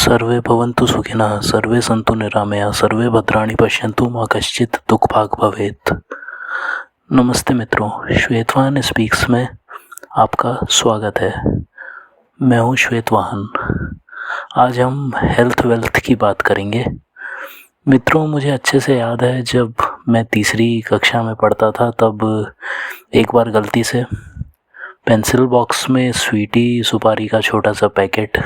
सर्वे भवन्तु सुखिनः, सर्वे सन्तु निरामया, सर्वे भद्राणि पश्यन्तु मा कश्चित् दुःखभाग् भवेत्। नमस्ते मित्रों, श्वेतवाहन स्पीक्स में आपका स्वागत है। मैं हूँ श्वेतवाहन। आज हम हेल्थ वेल्थ की बात करेंगे। मित्रों, मुझे अच्छे से याद है जब मैं तीसरी कक्षा में पढ़ता था तब एक बार गलती से पेंसिल बॉक्स में स्वीटी सुपारी का छोटा सा पैकेट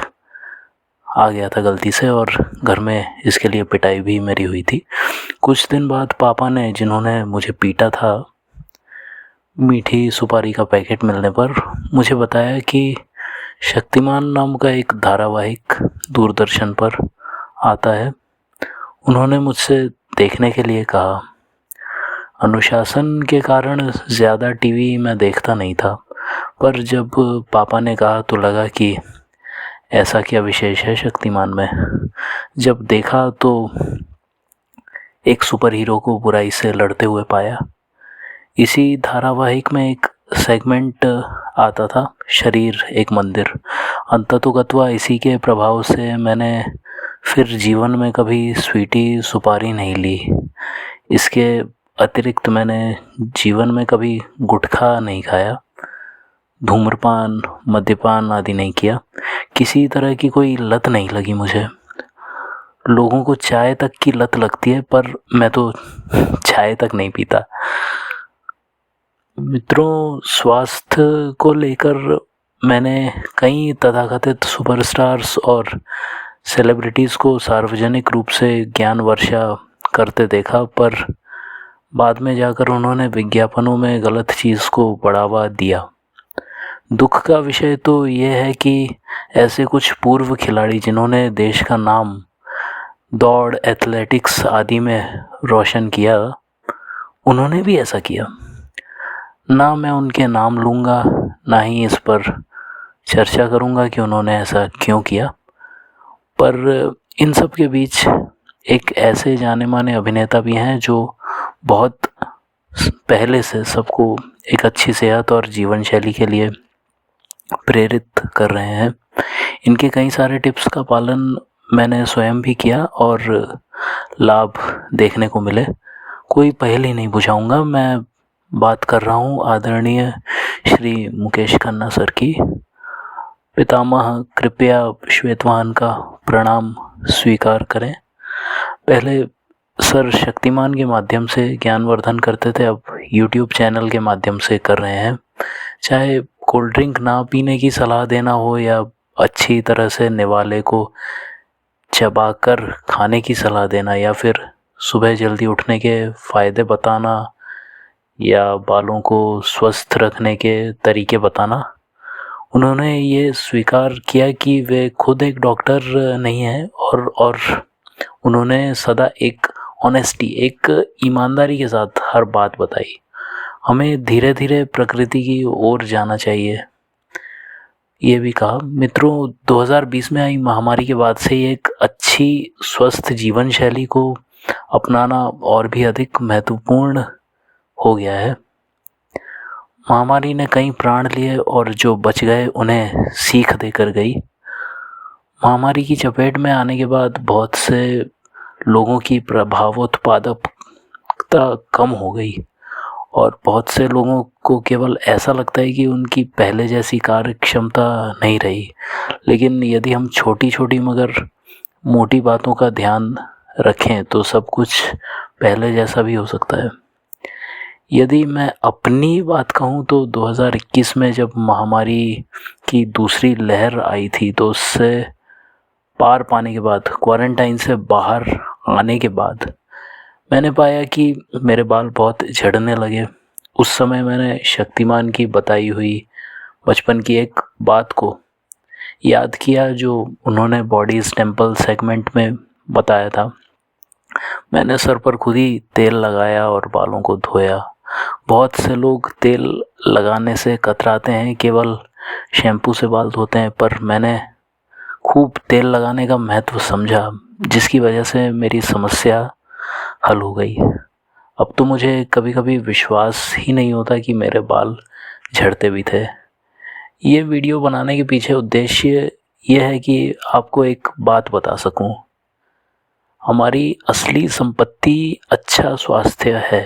आ गया था गलती से, और घर में इसके लिए पिटाई भी मेरी हुई थी। कुछ दिन बाद पापा ने, जिन्होंने मुझे पीटा था, मीठी सुपारी का पैकेट मिलने पर मुझे बताया कि शक्तिमान नाम का एक धारावाहिक दूरदर्शन पर आता है। उन्होंने मुझसे देखने के लिए कहा। अनुशासन के कारण ज़्यादा टीवी मैं देखता नहीं था, पर जब पापा ने कहा तो लगा कि ऐसा क्या विशेष है शक्तिमान में। जब देखा तो एक सुपर हीरो को बुराई से लड़ते हुए पाया। इसी धारावाहिक में एक सेगमेंट आता था, शरीर एक मंदिर। अंततोगत्वा इसी के प्रभाव से मैंने फिर जीवन में कभी स्वीटी सुपारी नहीं ली। इसके अतिरिक्त मैंने जीवन में कभी गुटखा नहीं खाया, धूम्रपान, मद्यपान आदि नहीं किया। किसी तरह की कोई लत नहीं लगी मुझे। लोगों को चाय तक की लत लगती है, पर मैं तो चाय तक नहीं पीता। मित्रों, स्वास्थ्य को लेकर मैंने कई तथाकथित सुपरस्टार्स और सेलिब्रिटीज़ को सार्वजनिक रूप से ज्ञान वर्षा करते देखा, पर बाद में जाकर उन्होंने विज्ञापनों में गलत चीज़ को बढ़ावा दिया। दुख का विषय तो ये है कि ऐसे कुछ पूर्व खिलाड़ी जिन्होंने देश का नाम दौड़, एथलेटिक्स आदि में रोशन किया, उन्होंने भी ऐसा किया। ना मैं उनके नाम लूँगा, ना ही इस पर चर्चा करूँगा कि उन्होंने ऐसा क्यों किया। पर इन सब के बीच एक ऐसे जाने माने अभिनेता भी हैं जो बहुत पहले से सबको एक अच्छी सेहत और जीवन शैली के लिए प्रेरित कर रहे हैं। इनके कई सारे टिप्स का पालन मैंने स्वयं भी किया और लाभ देखने को मिले। कोई पहेली नहीं बुझाऊंगा। मैं बात कर रहा हूँ आदरणीय श्री मुकेश खन्ना सर की। पितामह, कृपया श्वेतवाहन का प्रणाम स्वीकार करें। पहले सर शक्तिमान के माध्यम से ज्ञानवर्धन करते थे, अब यूट्यूब चैनल के माध्यम से कर रहे हैं। चाहे कोल्ड ड्रिंक ना पीने की सलाह देना हो या अच्छी तरह से निवाले को चबाकर खाने की सलाह देना, या फिर सुबह जल्दी उठने के फ़ायदे बताना, या बालों को स्वस्थ रखने के तरीके बताना, उन्होंने ये स्वीकार किया कि वे खुद एक डॉक्टर नहीं हैं, और उन्होंने सदा एक ऑनेस्टी, एक ईमानदारी के साथ हर बात बताई। हमें धीरे धीरे प्रकृति की ओर जाना चाहिए, ये भी कहा। मित्रों, 2020 में आई महामारी के बाद से एक अच्छी स्वस्थ जीवन शैली को अपनाना और भी अधिक महत्वपूर्ण हो गया है। महामारी ने कई प्राण लिए और जो बच गए उन्हें सीख देकर गई। महामारी की चपेट में आने के बाद बहुत से लोगों की प्रभावोत्पादकता कम हो गई और बहुत से लोगों को केवल ऐसा लगता है कि उनकी पहले जैसी कार्य क्षमता नहीं रही। लेकिन यदि हम छोटी छोटी मगर मोटी बातों का ध्यान रखें तो सब कुछ पहले जैसा भी हो सकता है। यदि मैं अपनी बात कहूँ तो 2021 में जब महामारी की दूसरी लहर आई थी, तो उससे पार पाने के बाद, क्वारंटाइन से बाहर आने के बाद, मैंने पाया कि मेरे बाल बहुत झड़ने लगे। उस समय मैंने शक्तिमान की बताई हुई बचपन की एक बात को याद किया जो उन्होंने बॉडीज़ टेम्पल सेगमेंट में बताया था। मैंने सर पर खुद ही तेल लगाया और बालों को धोया। बहुत से लोग तेल लगाने से कतराते हैं, केवल शैम्पू से बाल धोते हैं, पर मैंने खूब तेल लगाने का महत्व समझा, जिसकी वजह से मेरी समस्या हल हो गई। अब तो मुझे कभी कभी विश्वास ही नहीं होता कि मेरे बाल झड़ते भी थे। ये वीडियो बनाने के पीछे उद्देश्य यह है कि आपको एक बात बता सकूं, हमारी असली संपत्ति अच्छा स्वास्थ्य है।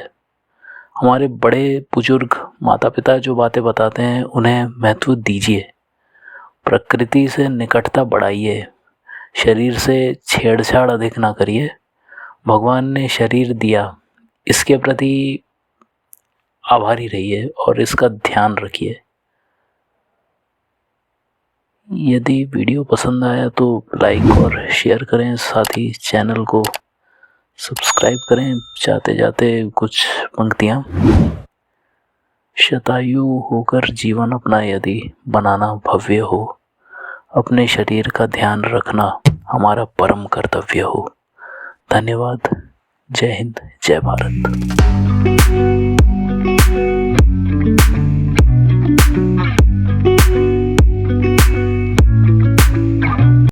हमारे बड़े बुजुर्ग माता पिता जो बातें बताते हैं उन्हें महत्व दीजिए, प्रकृति से निकटता बढ़ाइए, शरीर से छेड़छाड़ अधिक ना करिए। भगवान ने शरीर दिया, इसके प्रति आभारी रहिए और इसका ध्यान रखिए। यदि वीडियो पसंद आया तो लाइक और शेयर करें, साथ ही चैनल को सब्सक्राइब करें। जाते जाते कुछ पंक्तियाँ। शतायु होकर जीवन अपना यदि बनाना भव्य हो, अपने शरीर का ध्यान रखना हमारा परम कर्तव्य हो। धन्यवाद। जय हिंद, जय भारत।